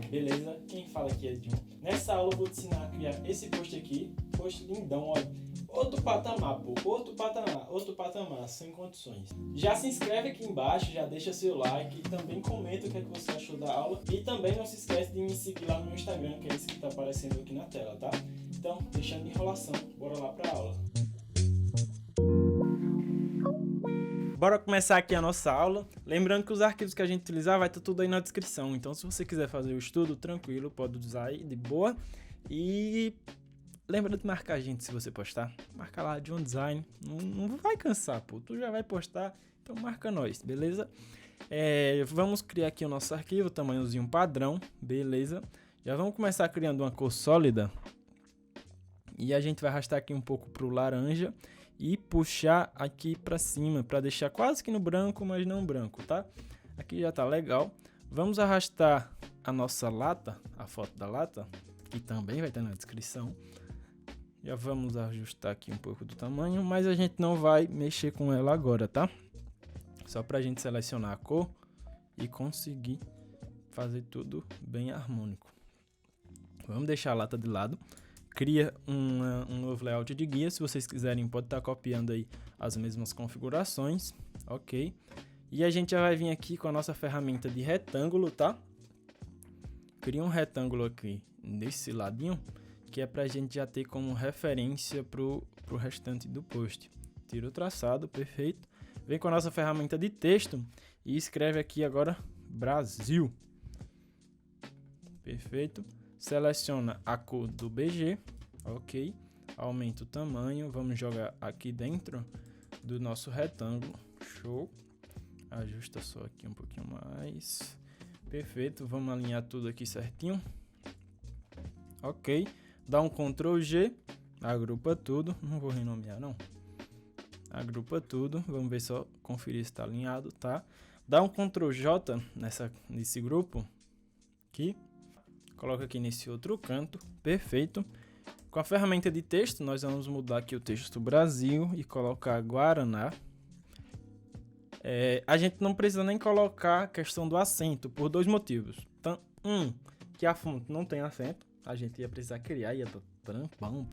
aí, beleza? Quem fala aqui é John. Nessa aula eu vou te ensinar a criar esse post aqui, post lindão, olha. Outro patamar, pô, outro patamar, sem condições. Já se inscreve aqui embaixo, já deixa seu like e também comenta o que é que você achou da aula. E também não se esquece de me seguir lá no meu Instagram, que é esse que tá aparecendo aqui na tela, tá? Então, deixando de enrolação, bora lá pra aula. Bora começar aqui a nossa aula. Lembrando que os arquivos que a gente utilizar vai estar tudo aí na descrição. Então, se você quiser fazer o estudo tranquilo, pode usar aí de boa. E lembra de marcar a gente se você postar. Marca lá, John Design. Não vai cansar, pô. Tu já vai postar, então marca nós, beleza? Vamos criar aqui o nosso arquivo, tamanhozinho padrão, beleza? Já vamos começar criando uma cor sólida. E a gente vai arrastar aqui um pouco pro laranja e puxar aqui para cima, para deixar quase que no branco, mas não branco, tá? Aqui já tá legal. Vamos arrastar a nossa lata, a foto da lata, que também vai estar na descrição. Já vamos ajustar aqui um pouco do tamanho, mas a gente não vai mexer com ela agora, tá? Só pra gente selecionar a cor e conseguir fazer tudo bem harmônico. Vamos deixar a lata de lado. Cria um novo layout de guia. Se vocês quiserem, pode estar copiando aí as mesmas configurações. Ok. E a gente já vai vir aqui com a nossa ferramenta de retângulo, tá? Cria um retângulo aqui nesse ladinho, que é pra gente já ter como referência pro restante do post. Tira o traçado, perfeito. Vem com a nossa ferramenta de texto e escreve aqui agora Brasil. Perfeito. Seleciona a cor do BG, ok, aumenta o tamanho, vamos jogar aqui dentro do nosso retângulo, show, ajusta só aqui um pouquinho mais, perfeito, vamos alinhar tudo aqui certinho, ok, dá um Ctrl G, agrupa tudo, não vou renomear não, agrupa tudo, vamos ver só, conferir se está alinhado, tá, dá um Ctrl J nesse grupo aqui, coloca aqui nesse outro canto, perfeito. Com a ferramenta de texto, nós vamos mudar aqui o texto Brasil e colocar Guaraná. A gente não precisa nem colocar a questão do acento, por dois motivos. Então, que a fonte não tem acento, a gente ia precisar criar, ia estar trampão.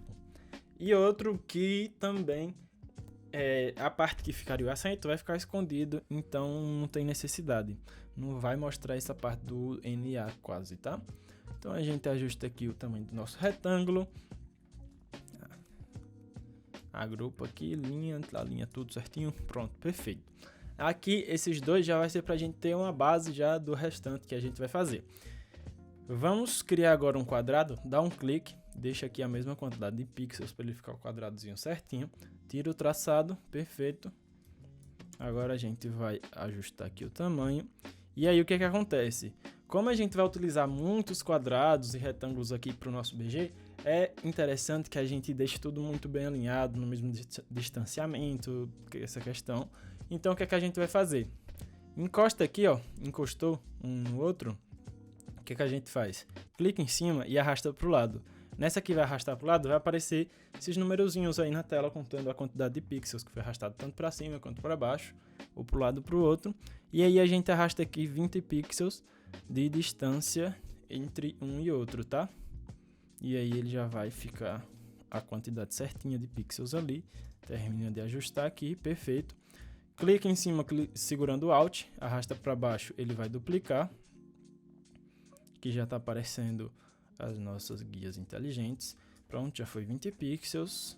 E outro que também, a parte que ficaria o acento vai ficar escondido, então não tem necessidade. Não vai mostrar essa parte do NA quase, tá? Então a gente ajusta aqui o tamanho do nosso retângulo. Agrupa aqui, alinha tudo certinho. Pronto, perfeito. Aqui esses dois já vai ser para a gente ter uma base já do restante que a gente vai fazer. Vamos criar agora um quadrado. Dá um clique, deixa aqui a mesma quantidade de pixels para ele ficar o quadradozinho certinho. Tira o traçado, perfeito. Agora a gente vai ajustar aqui o tamanho. E aí o que acontece? Como a gente vai utilizar muitos quadrados e retângulos aqui para o nosso BG, é interessante que a gente deixe tudo muito bem alinhado, no mesmo distanciamento, essa questão. Então o que a gente vai fazer? Encosta aqui, ó, encostou um no outro, o que a gente faz? Clica em cima e arrasta para o lado. Nessa que vai arrastar para o lado, vai aparecer esses numerozinhos aí na tela, contando a quantidade de pixels que foi arrastado tanto para cima quanto para baixo, ou para o lado para o outro. E aí a gente arrasta aqui 20 pixels de distância entre um e outro, tá? E aí ele já vai ficar a quantidade certinha de pixels ali. Termina de ajustar aqui, perfeito. Clica em cima segurando o Alt, arrasta para baixo, ele vai duplicar. Que já está aparecendo as nossas guias inteligentes. Pronto, já foi 20 pixels.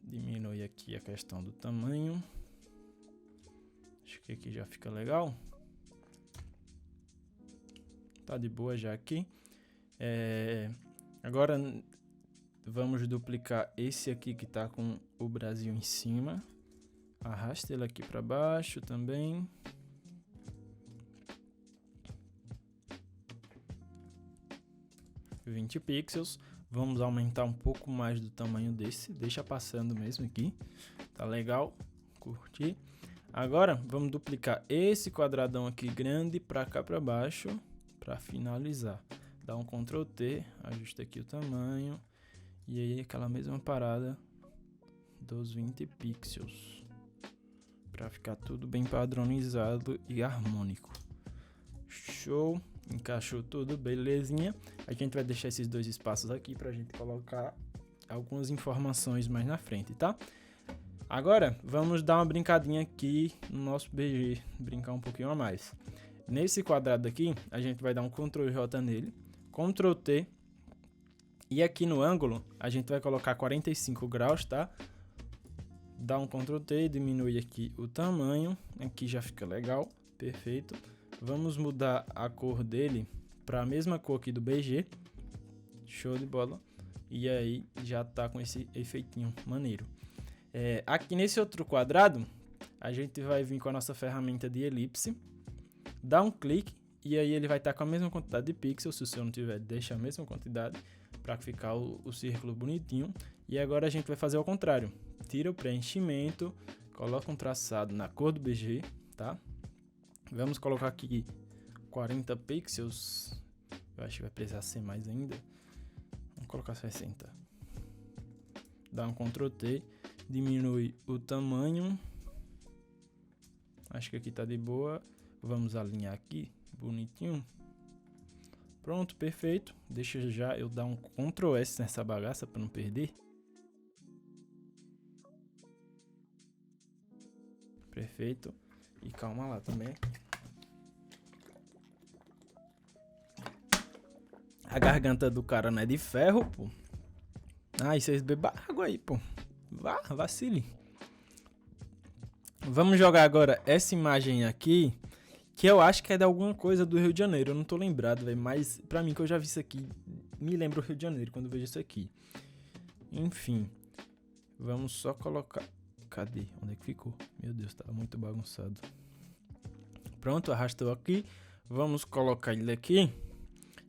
Diminui aqui a questão do tamanho. Acho que aqui já fica legal. Tá de boa já aqui. Agora vamos duplicar esse aqui que está com o Brasil em cima. Arrasta ele aqui para baixo também. (20 pixels). Vamos aumentar um pouco mais do tamanho desse. Deixa passando mesmo aqui. Tá legal. Curti. Agora vamos duplicar esse quadradão aqui grande para cá para baixo para finalizar. Dá um Ctrl T, ajusta aqui o tamanho e aí aquela mesma parada dos 20 pixels para ficar tudo bem padronizado e harmônico. Show! Encaixou tudo, belezinha. A gente vai deixar esses dois espaços aqui pra gente colocar algumas informações mais na frente, tá? Agora, vamos dar uma brincadinha aqui no nosso BG, brincar um pouquinho a mais. Nesse quadrado aqui, a gente vai dar um Ctrl J nele, Ctrl T, e aqui no ângulo, a gente vai colocar 45 graus, tá? Dá um Ctrl T, diminui aqui o tamanho, aqui já fica legal, perfeito. Vamos mudar a cor dele para a mesma cor aqui do BG, show de bola. E aí já tá com esse efeitinho maneiro. Aqui nesse outro quadrado, a gente vai vir com a nossa ferramenta de elipse, dá um clique e aí ele vai estar com a mesma quantidade de pixels. Se o seu não tiver, deixa a mesma quantidade para ficar o círculo bonitinho. E agora a gente vai fazer ao contrário. Tira o preenchimento, coloca um traçado na cor do BG, tá? Vamos colocar aqui 40 pixels. Eu acho que vai precisar ser mais ainda. Vamos colocar 60. Dá um Ctrl T, diminui o tamanho. Acho que aqui tá de boa. Vamos alinhar aqui, bonitinho. Pronto, perfeito. Deixa já eu dar um Ctrl S nessa bagaça para não perder. Perfeito. E calma lá também. A garganta do cara não é de ferro, pô. Ah, e vocês bebam água aí, pô. Vacile. Vamos jogar agora essa imagem aqui, que eu acho que é de alguma coisa do Rio de Janeiro. Eu não tô lembrado, velho, mas pra mim que eu já vi isso aqui, me lembra o Rio de Janeiro quando eu vejo isso aqui. Enfim, vamos só colocar... Cadê? Onde é que ficou? Meu Deus, tá muito bagunçado. Pronto, arrastou aqui. Vamos colocar ele aqui.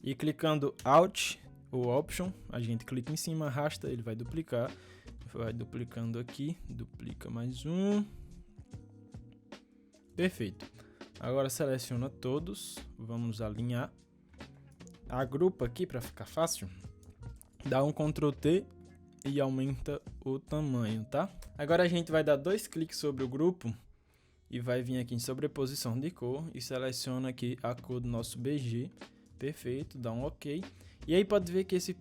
E clicando Alt ou Option, a gente clica em cima, arrasta, ele vai duplicar. Vai duplicando aqui, duplica mais um. Perfeito. Agora seleciona todos, vamos alinhar. Agrupa aqui para ficar fácil. Dá um Ctrl T e aumenta o tamanho, tá? Agora a gente vai dar dois cliques sobre o grupo e vai vir aqui em sobreposição de cor e seleciona aqui a cor do nosso BG. Perfeito, dá um OK. E aí pode ver que esse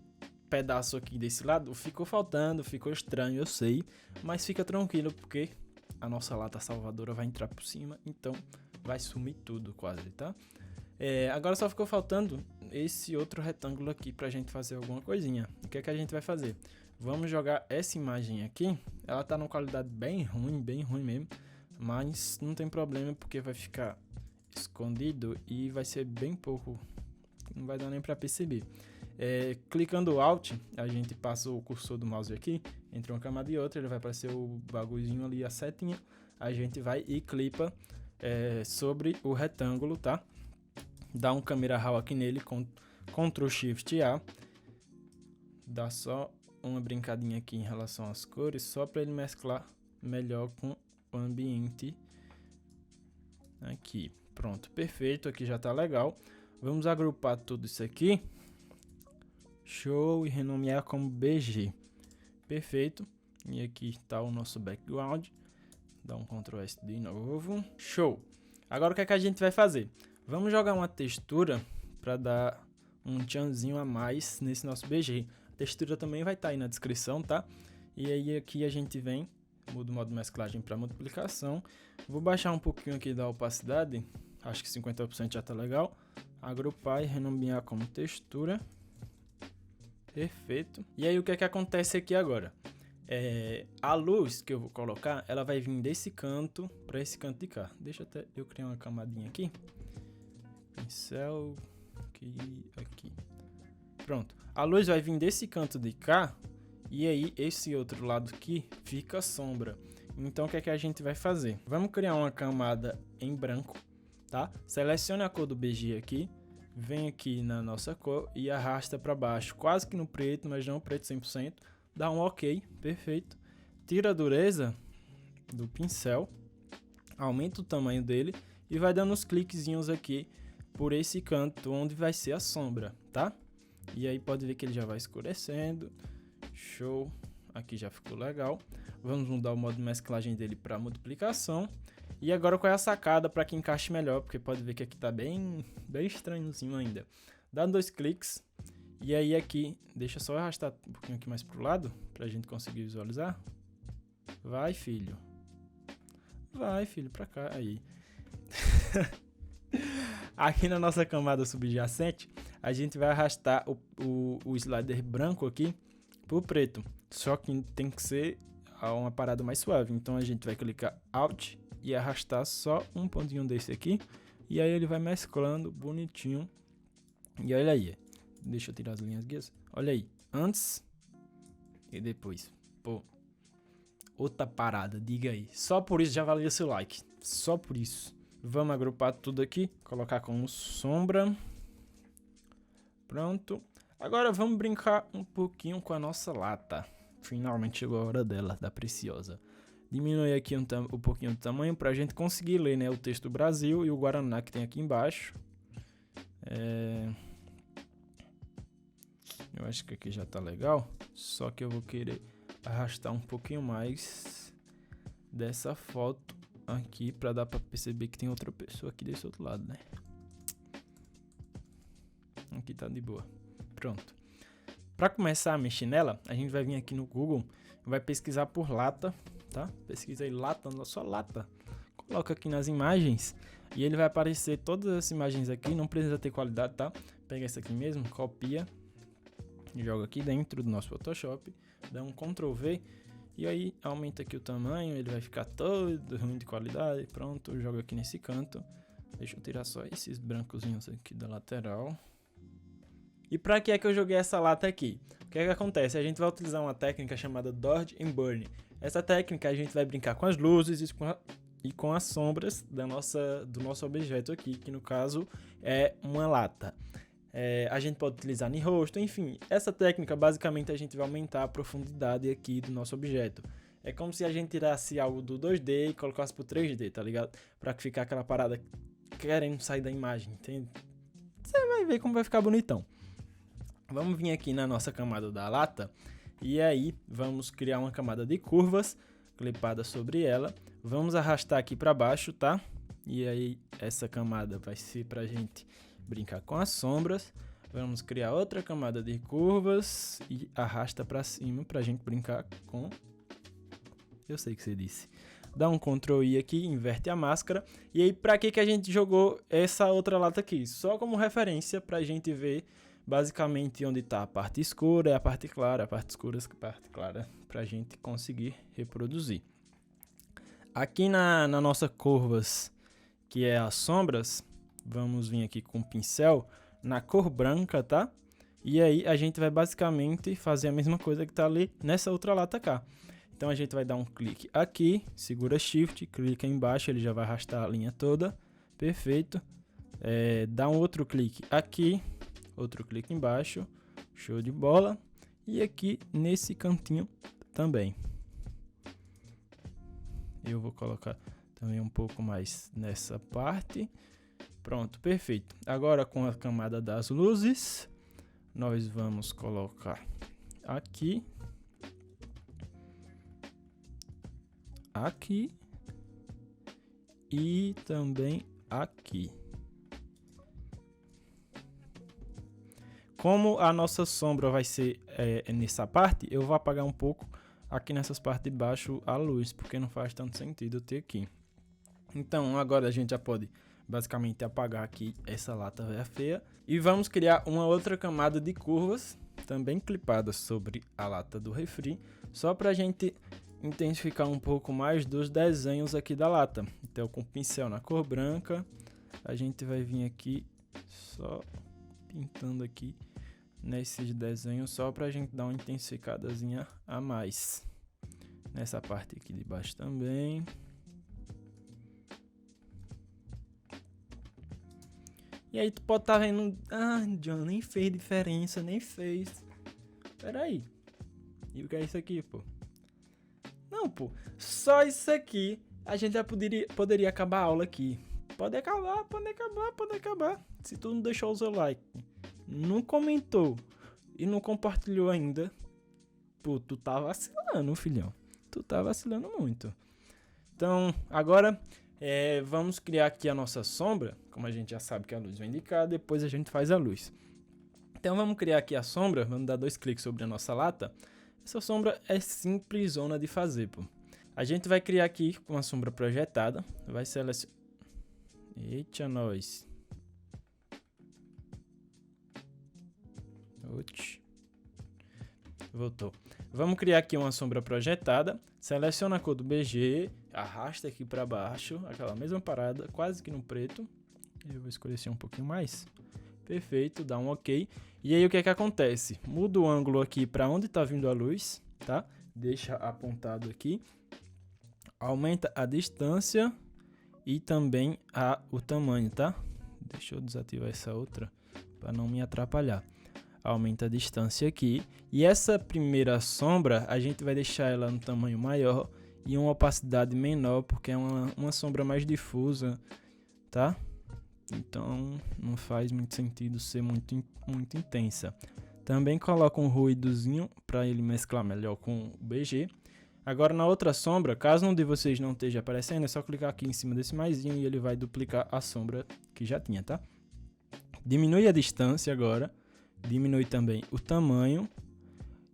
pedaço aqui desse lado ficou faltando, ficou estranho, eu sei, mas fica tranquilo porque a nossa lata salvadora vai entrar por cima, então vai sumir tudo quase, tá? Agora só ficou faltando esse outro retângulo aqui pra gente fazer alguma coisinha. O que é que a gente vai fazer? Vamos jogar essa imagem aqui, ela tá numa qualidade bem ruim mesmo, mas não tem problema porque vai ficar escondido e vai ser bem pouco, não vai dar nem pra perceber. Clicando Alt, a gente passa o cursor do mouse aqui, entre uma camada e outra, ele vai aparecer o bagulhozinho ali, a setinha, a gente vai e clipa sobre o retângulo, tá? Dá um câmera raw aqui nele, com Ctrl Shift A, dá só uma brincadinha aqui em relação às cores, só para ele mesclar melhor com o ambiente aqui. Pronto, perfeito, aqui já tá legal. Vamos agrupar tudo isso aqui. Show, e renomear como BG. Perfeito. E aqui está o nosso background. Dá um Ctrl S de novo. Show. Agora o que é que a gente vai fazer? Vamos jogar uma textura para dar um tchanzinho a mais nesse nosso BG. A textura também vai estar aí na descrição, tá? E aí aqui a gente vem, muda o modo mesclagem para multiplicação. Vou baixar um pouquinho aqui da opacidade. Acho que 50% já tá legal. Agrupar e renomear como textura. Perfeito. E aí o que é que acontece aqui agora? A luz que eu vou colocar, ela vai vir desse canto para esse canto de cá. Deixa até eu criar uma camadinha aqui. Pincel aqui. Pronto. A luz vai vir desse canto de cá e aí esse outro lado aqui fica sombra. Então o que é que a gente vai fazer? Vamos criar uma camada em branco, tá? Selecione a cor do BG aqui. Vem aqui na nossa cor e arrasta para baixo, quase que no preto, mas não preto 100%. Dá um OK, perfeito. Tira a dureza do pincel, aumenta o tamanho dele e vai dando uns cliquezinhos aqui por esse canto onde vai ser a sombra, tá? E aí pode ver que ele já vai escurecendo. Show, aqui já ficou legal. Vamos mudar o modo de mesclagem dele para multiplicação. E agora qual é a sacada para que encaixe melhor, porque pode ver que aqui tá bem estranhozinho ainda. Dá 2 cliques, e aí aqui, deixa só arrastar um pouquinho aqui mais pro lado, pra gente conseguir visualizar. Vai, filho. Vai, filho, pra cá, aí. Aqui na nossa camada subjacente, a gente vai arrastar o slider branco aqui pro preto. Só que tem que ser uma parada mais suave. Então a gente vai clicar Alt e arrastar só um pontinho desse aqui. E aí ele vai mesclando bonitinho. E olha aí. Deixa eu tirar as linhas guias. Olha aí. Antes e depois. Pô. Outra parada, diga aí. Só por isso já valia seu like. Só por isso. Vamos agrupar tudo aqui. Colocar como sombra. Pronto. Agora vamos brincar um pouquinho com a nossa lata. Finalmente chegou a hora dela, da Preciosa. Diminui aqui um pouquinho o tamanho para a gente conseguir ler, né, o texto do Brasil e o Guaraná que tem aqui embaixo. Eu acho que aqui já tá legal. Só que eu vou querer arrastar um pouquinho mais dessa foto aqui para dar para perceber que tem outra pessoa aqui desse outro lado, né? Aqui tá de boa. Pronto. Para começar a mexer nela, a gente vai vir aqui no Google, vai pesquisar por lata, tá? Pesquisa aí lata, só lata. Coloca aqui nas imagens e ele vai aparecer todas as imagens aqui, não precisa ter qualidade, tá? Pega essa aqui mesmo, copia, joga aqui dentro do nosso Photoshop, dá um Ctrl V e aí aumenta aqui o tamanho, ele vai ficar todo ruim de qualidade. Pronto, joga aqui nesse canto. Deixa eu tirar só esses brancozinhos aqui da lateral. E para que é que eu joguei essa lata aqui? O que é que acontece? A gente vai utilizar uma técnica chamada Dodge and Burn. Essa técnica a gente vai brincar com as luzes e com as sombras do nosso objeto aqui, que no caso é uma lata. A gente pode utilizar em rosto, enfim. Essa técnica basicamente a gente vai aumentar a profundidade aqui do nosso objeto. É como se a gente tirasse algo do 2D e colocasse pro 3D, tá ligado? Para que ficar aquela parada querendo sair da imagem, entende? Você vai ver como vai ficar bonitão. Vamos vir aqui na nossa camada da lata e aí vamos criar uma camada de curvas clipada sobre ela. Vamos arrastar aqui para baixo, tá? E aí essa camada vai ser pra gente brincar com as sombras. Vamos criar outra camada de curvas e arrasta para cima pra gente brincar com... Eu sei que você disse. Dá um Ctrl I aqui, inverte a máscara. E aí pra que a gente jogou essa outra lata aqui? Só como referência pra gente ver basicamente onde está a parte escura e a parte clara, a parte escura e a parte clara, para a gente conseguir reproduzir. Aqui na nossa curvas, que é as sombras, vamos vir aqui com o pincel na cor branca, tá? E aí a gente vai basicamente fazer a mesma coisa que está ali nessa outra lata cá. Então a gente vai dar um clique aqui, segura Shift, clica embaixo, ele já vai arrastar a linha toda, perfeito. Dá um outro clique aqui, outro clique embaixo, show de bola. E aqui nesse cantinho também. Eu vou colocar também um pouco mais nessa parte. Pronto, perfeito. Agora com a camada das luzes, nós vamos colocar aqui, aqui e também aqui. Como a nossa sombra vai ser nessa parte, eu vou apagar um pouco aqui nessas partes de baixo a luz, porque não faz tanto sentido ter aqui. Então agora a gente já pode basicamente apagar aqui essa lata feia. E vamos criar uma outra camada de curvas, também clipada sobre a lata do refri, só para a gente intensificar um pouco mais dos desenhos aqui da lata. Então com o pincel na cor branca, a gente vai vir aqui só pintando aqui nesses desenhos, só pra gente dar uma intensificadazinha a mais. Nessa parte aqui de baixo também. E aí tu pode estar vendo, John, nem fez diferença, nem fez. Pera aí. E o que é isso aqui, pô? Não, pô, só isso aqui a gente já poderia acabar a aula aqui. Pode acabar. Se tu não deixou o seu like, não comentou e não compartilhou ainda, pô, tu tá vacilando, filhão. Tu tá vacilando muito. Então, agora Vamos criar aqui a nossa sombra, como a gente já sabe que a luz vem de cá, depois a gente faz a luz. Então vamos criar aqui a sombra, vamos dar 2 cliques sobre a nossa lata. Essa sombra é simplesona de fazer, pô. A gente vai criar aqui uma sombra projetada, vai selecionar... Eita, nós. Voltou. Vamos criar aqui uma sombra projetada, seleciona a cor do BG, arrasta aqui para baixo, aquela mesma parada, quase que no preto. Eu vou escolher um pouquinho mais. Perfeito, dá um OK. E aí o que é que acontece? Muda o ângulo aqui para onde está vindo a luz, tá? Deixa apontado aqui. Aumenta a distância e também o tamanho, tá? Deixa eu desativar essa outra para não me atrapalhar. Aumenta a distância aqui. E essa primeira sombra, a gente vai deixar ela no tamanho maior e uma opacidade menor, porque é uma sombra mais difusa, tá? Então, não faz muito sentido ser muito intensa. Também coloca um ruídozinho para ele mesclar melhor com o BG. Agora, na outra sombra, caso um de vocês não esteja aparecendo, é só clicar aqui em cima desse maisinho e ele vai duplicar a sombra que já tinha, tá? Diminui a distância agora. Diminui também o tamanho.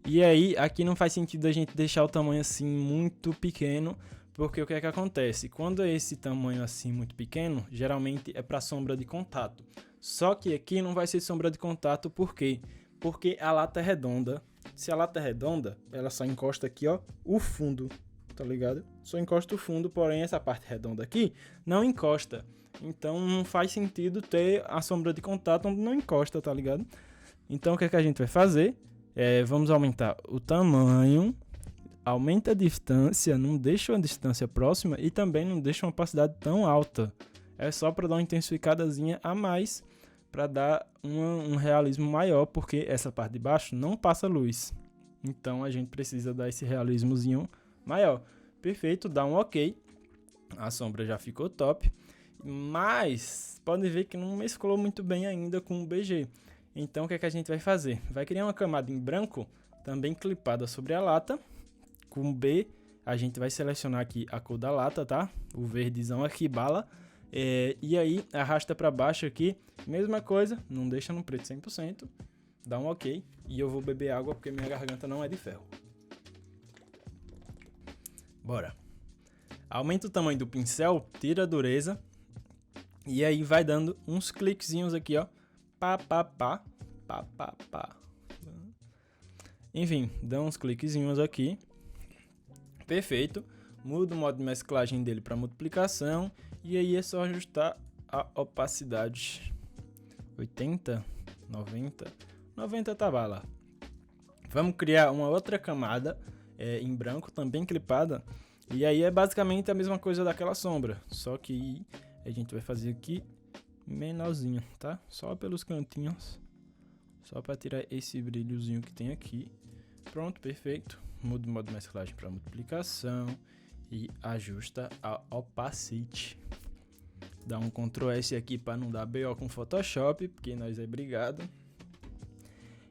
E aí, aqui não faz sentido a gente deixar o tamanho assim muito pequeno, porque o que é que acontece? Quando é esse tamanho assim muito pequeno, geralmente é para sombra de contato. Só que aqui não vai ser sombra de contato, por quê? Porque a lata é redonda. Se a lata é redonda, ela só encosta aqui, ó, o fundo, tá ligado? Só encosta o fundo, porém essa parte redonda aqui não encosta. Então não faz sentido ter a sombra de contato onde não encosta, tá ligado? Então o que é que a gente vai fazer? Vamos aumentar o tamanho, aumenta a distância, não deixa uma distância próxima e também não deixa uma opacidade tão alta. É só para dar uma intensificadazinha a mais, para dar um realismo maior, porque essa parte de baixo não passa luz. Então a gente precisa dar esse realismozinho maior. Perfeito, dá um OK. A sombra já ficou top, mas pode ver que não mesclou muito bem ainda com o BG. Então o que é que a gente vai fazer? Vai criar uma camada em branco, também clipada sobre a lata. Com B, a gente vai selecionar aqui a cor da lata, tá? O verdezão aqui, bala. E aí, arrasta para baixo aqui. Mesma coisa, não deixa no preto 100%. Dá um OK. E eu vou beber água porque minha garganta não é de ferro. Bora. Aumenta o tamanho do pincel, tira a dureza. E aí vai dando uns cliquezinhos aqui, ó. Pá. Enfim, dá uns cliquezinhos aqui. Perfeito. Muda o modo de mesclagem dele para multiplicação. E aí é só ajustar a opacidade. 80, 90. 90 tá bala. Vamos criar uma outra camada em branco, também clipada. E aí é basicamente a mesma coisa daquela sombra. Só que a gente vai fazer aqui menorzinho, tá? Só pelos cantinhos. Só para tirar esse brilhozinho que tem aqui. Pronto, perfeito. Muda o modo de mesclagem para multiplicação e ajusta a opacity. Dá um Ctrl S aqui para não dar BO com Photoshop, porque nós é brigado.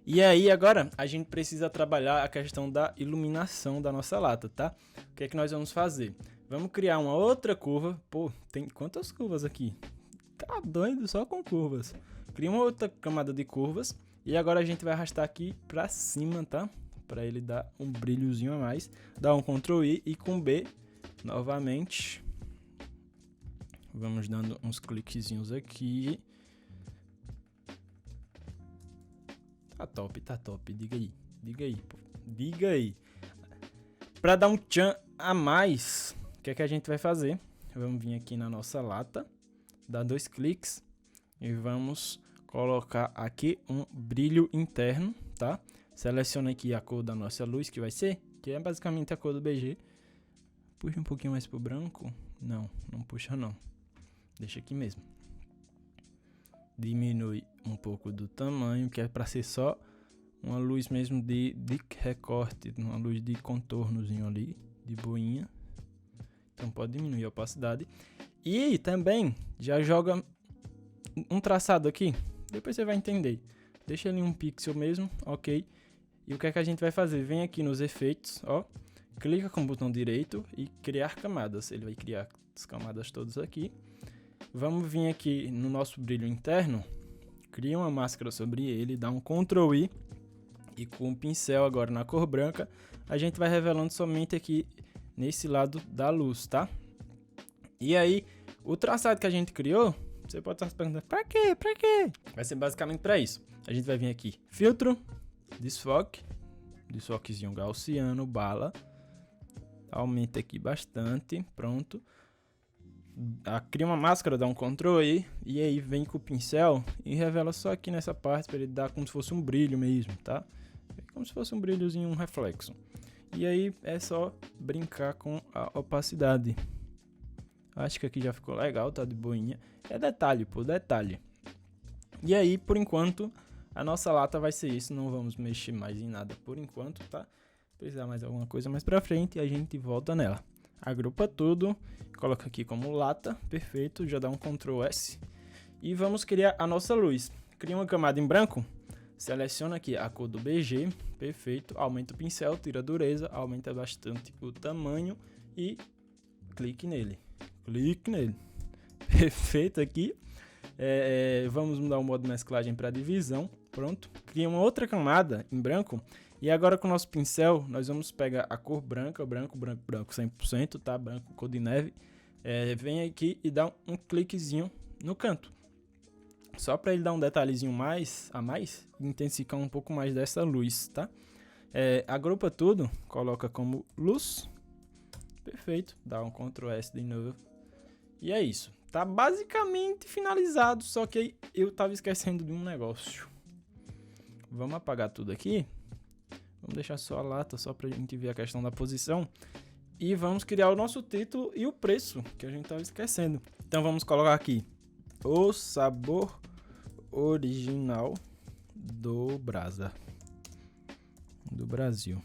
E aí agora a gente precisa trabalhar a questão da iluminação da nossa lata, tá? O que é que nós vamos fazer? Vamos criar uma outra curva. Pô, tem quantas curvas aqui? Tá doido, só com curvas. Cria uma outra camada de curvas. E agora a gente vai arrastar aqui pra cima, tá? Pra ele dar um brilhozinho a mais. Dá um Ctrl I e com B novamente. Vamos dando uns cliquezinhos aqui. Tá top. Diga aí. Pra dar um tchan a mais, o que é que a gente vai fazer? Vamos vir aqui na nossa lata. Dá 2 cliques e vamos colocar aqui um brilho interno, tá? Seleciona aqui a cor da nossa luz, que vai ser, que é basicamente a cor do BG. Puxa um pouquinho mais pro branco. Não puxa não. Deixa aqui mesmo. Diminui um pouco do tamanho, que é para ser só uma luz mesmo de recorte, uma luz de contornozinho ali, de boinha. Então pode diminuir a opacidade. E também já joga um traçado aqui. Depois você vai entender. Deixa ali um pixel mesmo, ok. E o que é que a gente vai fazer? Vem aqui nos efeitos, ó. clica com o botão direito e criar camadas. Ele vai criar as camadas todas aqui. Vamos vir aqui no nosso brilho interno, cria uma máscara sobre ele, dá um Ctrl I e com o pincel agora na cor branca, a gente vai revelando somente aqui nesse lado da luz, tá? E aí, o traçado que a gente criou, você pode estar se perguntando, pra quê? Pra quê? Vai ser basicamente para isso. A gente vai vir aqui, filtro, desfoquezinho gaussiano, bala, aumenta aqui bastante, pronto. Cria uma máscara, dá um Ctrl I, e aí vem com o pincel e revela só aqui nessa parte para ele dar como se fosse um brilho mesmo, tá? Como se fosse um brilhozinho, um reflexo. E aí é só brincar com a opacidade. Acho que aqui já ficou legal, tá de boinha. É detalhe, pô, detalhe. E aí, por enquanto, a nossa lata vai ser isso. Não vamos mexer mais em nada por enquanto, tá? Se precisar mais alguma coisa mais pra frente, a gente volta nela. Agrupa tudo, coloca aqui como lata, perfeito, já dá um Ctrl S. E vamos criar a nossa luz. Cria uma camada em branco, seleciona aqui a cor do BG, perfeito, aumenta o pincel, tira a dureza, aumenta bastante o tamanho e clique nele. Perfeito aqui. Vamos mudar o modo de mesclagem para divisão, pronto. Cria uma outra camada em branco. E agora com o nosso pincel, nós vamos pegar a cor branca, branco 100%, tá? Branco, cor de neve. Vem aqui e dá um cliquezinho no canto. Só para ele dar um detalhezinho a mais, intensificar um pouco mais dessa luz, tá? Agrupa tudo, coloca como luz. Perfeito, dá um Ctrl S de novo. E é isso. Tá basicamente finalizado, só que eu tava esquecendo de um negócio. Vamos apagar tudo aqui. Vamos deixar só a lata, só pra gente ver a questão da posição. E vamos criar o nosso título e o preço, que a gente tava esquecendo. Então vamos colocar aqui o sabor original do Brasa. Do Brasil.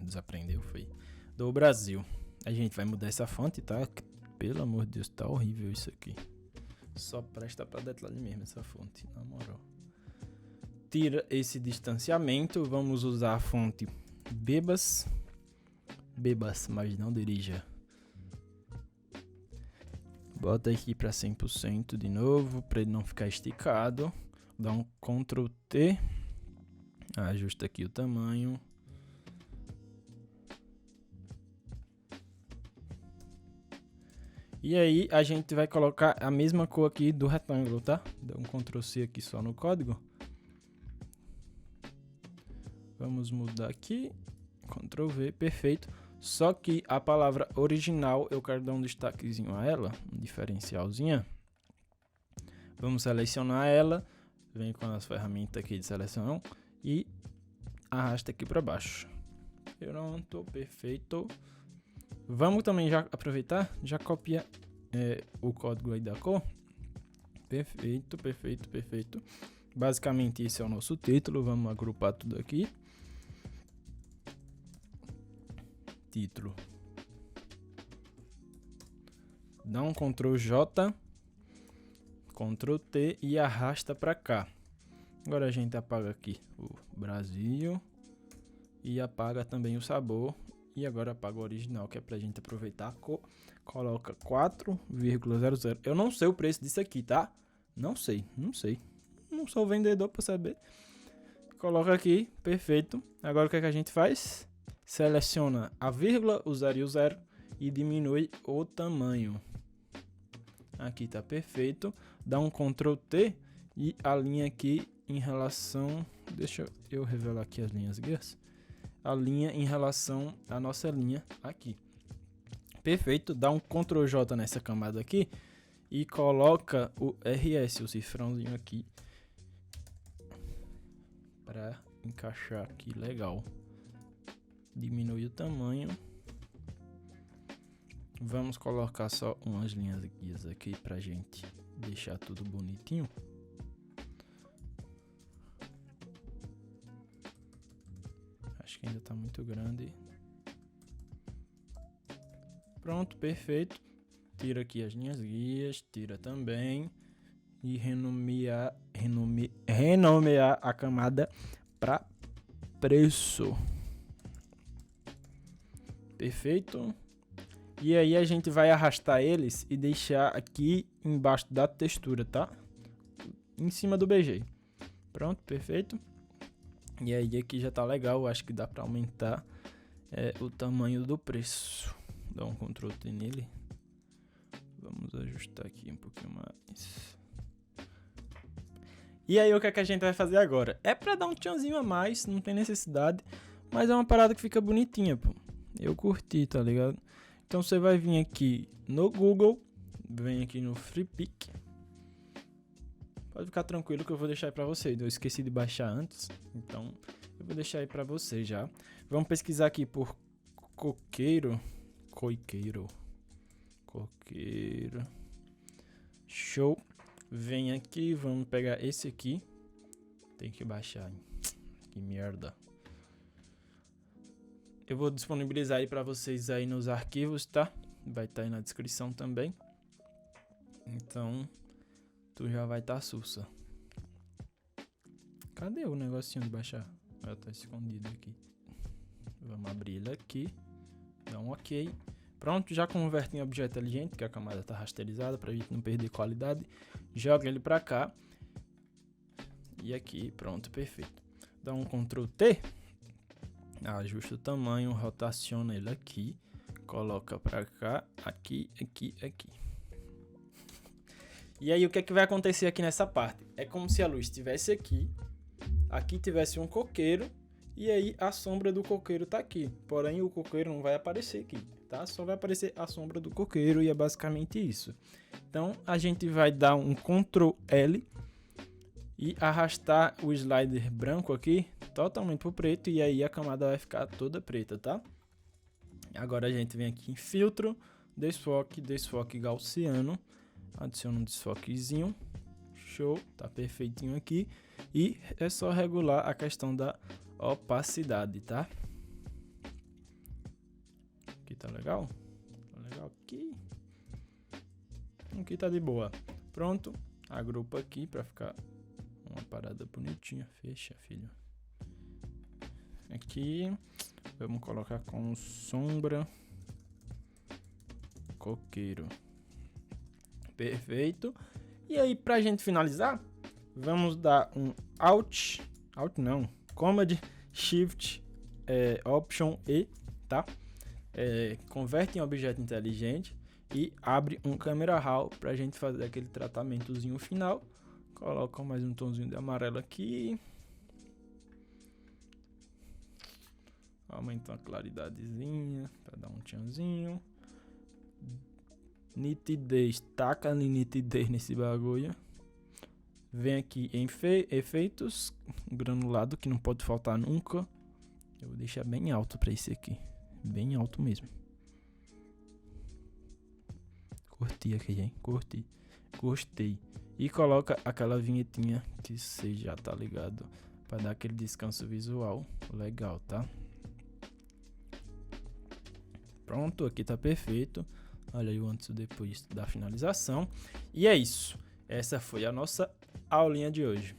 Desaprendeu, foi. Do Brasil. A gente vai mudar essa fonte, tá? Pelo amor de Deus, tá horrível isso aqui. Só presta pra detalhe mesmo essa fonte, na moral. Tira esse distanciamento, vamos usar a fonte Bebas, mas não dirija. Bota aqui para 100% de novo, para ele não ficar esticado. Dá um Ctrl T, ajusta aqui o tamanho. E aí a gente vai colocar a mesma cor aqui do retângulo, tá? Dá um Ctrl C aqui só no código. Vamos mudar aqui, Ctrl V, perfeito. Só que a palavra original, eu quero dar um destaquezinho a ela, um diferencialzinho. Vamos selecionar ela, vem com as ferramentas aqui de seleção e arrasta aqui para baixo. Pronto, perfeito. Vamos também já aproveitar, já copia o código aí da cor. Perfeito. Basicamente esse é o nosso título, vamos agrupar tudo aqui. Título. Dá um Ctrl J, Ctrl T e arrasta para cá. Agora a gente apaga aqui o Brasil e apaga também o sabor. E agora apaga o original, que é pra gente aproveitar a cor. Coloca 4,00. Eu não sei o preço disso aqui, tá? Não sei. Não sou vendedor pra saber. Coloca aqui, perfeito. Agora o que é que a gente faz? Seleciona a vírgula, o 0 e o 0 e diminui o tamanho. Aqui tá perfeito. Dá um Ctrl T e alinha aqui em relação... Deixa eu revelar aqui as linhas guias. A linha em relação à nossa linha aqui. Perfeito. Dá um Ctrl J nessa camada aqui e coloca o RS, o cifrãozinho aqui, para encaixar aqui legal. Diminui o tamanho. Vamos colocar só umas linhas guias aqui pra gente deixar tudo bonitinho. Acho que ainda tá muito grande. Pronto, perfeito. Tira aqui as linhas guias, tira também. E renomear a camada para preço. Perfeito. E aí a gente vai arrastar eles e deixar aqui embaixo da textura, tá? Em cima do BG. Pronto, perfeito. E aí aqui já tá legal, acho que dá pra aumentar o tamanho do preço. Dá um Ctrl T nele. Vamos ajustar aqui um pouquinho mais. E aí o que é que a gente vai fazer agora? É pra dar um tchanzinho a mais, não tem necessidade, mas é uma parada que fica bonitinha, pô. Eu curti, tá ligado? Então você vai vir aqui no Google, vem aqui no FreePic. Pode ficar tranquilo que eu vou deixar aí pra vocês. Eu esqueci de baixar antes, então eu vou deixar aí pra vocês já. Vamos pesquisar aqui por coqueiro. Show. Vem aqui, vamos pegar esse aqui. Tem que baixar, hein? Que merda. Eu vou disponibilizar aí pra vocês aí nos arquivos, tá? Vai estar aí na descrição também. Então, tu já vai estar sussa. Cadê o negocinho de baixar? Ah, tá escondido aqui. Vamos abrir ele aqui. Dá um OK. Pronto, já converte em objeto inteligente, que a camada tá rasterizada pra gente não perder qualidade. Joga ele pra cá. E aqui, pronto, perfeito. Dá um Ctrl T. Ajusta o tamanho, rotaciona ele aqui. Coloca pra cá, aqui. E aí o que é que vai acontecer aqui nessa parte? É como se a luz estivesse aqui. Aqui tivesse um coqueiro. E aí a sombra do coqueiro tá aqui. Porém o coqueiro não vai aparecer aqui, tá? Só vai aparecer a sombra do coqueiro e é basicamente isso. Então a gente vai dar um Ctrl L e arrastar o slider branco aqui totalmente pro preto. E aí a camada vai ficar toda preta, tá? Agora a gente vem aqui em filtro, desfoque gaussiano. Adiciona um desfoquezinho. Show, tá perfeitinho aqui. E é só regular a questão da opacidade, tá? Aqui tá legal? Tá legal aqui. Aqui tá de boa. Pronto. Agrupa aqui pra ficar uma parada bonitinha. Fecha, filho. Aqui. Vamos colocar com sombra. Coqueiro. Perfeito. E aí, pra gente finalizar, vamos dar um Command Shift Option E, tá? Converte em objeto inteligente e abre um Camera Raw pra gente fazer aquele tratamentozinho final. Coloca mais um tomzinho de amarelo aqui. Aumenta a claridadezinha pra dar um tchanzinho. Nitidez, taca nitidez nesse bagulho. Vem aqui em efeitos, granulado, que não pode faltar nunca. Eu vou deixar bem alto pra esse aqui, bem alto mesmo. Curti aqui, hein? Gostei. E coloca aquela vinhetinha que você já tá ligado, pra dar aquele descanso visual legal, tá? Pronto, aqui tá perfeito. Olha aí o antes e depois da finalização. E é isso. Essa foi a nossa aulinha de hoje.